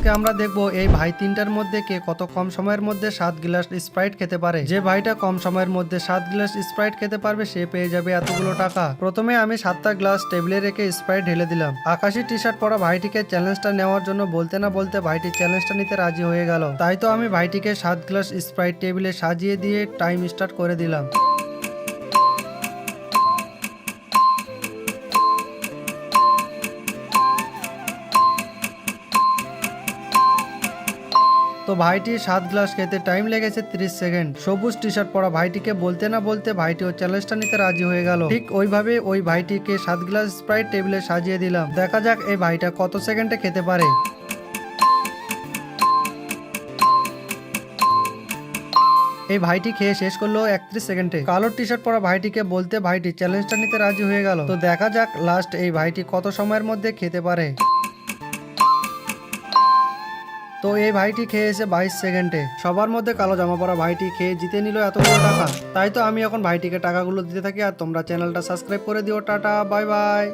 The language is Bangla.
আজকে আমরা দেখবো এই ভাই তিনটার মধ্যে কে কত কম সময়ের মধ্যে 7 গ্লাস স্প্রাইট খেতে পারে। যে ভাইটা কম সময়ের মধ্যে 7 গ্লাস স্প্রাইট খেতে পারবে সে পেয়ে যাবে এতগুলো টাকা। প্রথমে আমি 7টা গ্লাস টেবিলে রেখে স্প্রাইট ঢেলে দিলাম। আকাশি টি শার্ট পরা ভাইটিকে চ্যালেঞ্জটা নেওয়ার জন্য বলতে না বলতে ভাইটি চ্যালেঞ্জটা নিতে রাজি হয়ে গেল। তাই তো আমি ভাইটিকে 7 গ্লাস স্প্রাইট টেবিলে সাজিয়ে দিয়ে টাইম স্টার্ট করে দিলাম। তো ভাইটি 7 গ্লাস খেতে টাইম লেগেছে 30 সেকেন্ড। সবুজ টি শার্ট পরা ভাইটিকে বলতে না বলতে ভাইটিও চ্যালেঞ্জটা নিতে রাজি হয়ে গেল। ঠিক ওইভাবে ওই ভাইটিকে 7 গ্লাস স্প্রাইট টেবিলে সাজিয়ে দিলাম। দেখা যাক এই ভাইটা কত সেকেন্ডে খেতে পারে। এই ভাইটি খেয়ে শেষ করলো 31 সেকেন্ডে। কালো টি শার্ট পরা ভাইটিকে বলতে ভাইটি চ্যালেঞ্জটা নিতে রাজি হয়ে গেল। তো দেখা যাক লাস্ট এই ভাইটি কত সময়ের মধ্যে খেতে পারে। তো এই ভাইটি খেয়েছে 22 সেকেন্ডে। সবার মধ্যে কালো জামা পরা ভাইটি খেয়ে জিতে নিল এতগুলো টাকা। তাই তো আমি এখন ভাইটিকে টাকাগুলো দিতে থাকি। আর তোমরা চ্যানেলটা সাবস্ক্রাইব করে দিও। Tata, bye bye.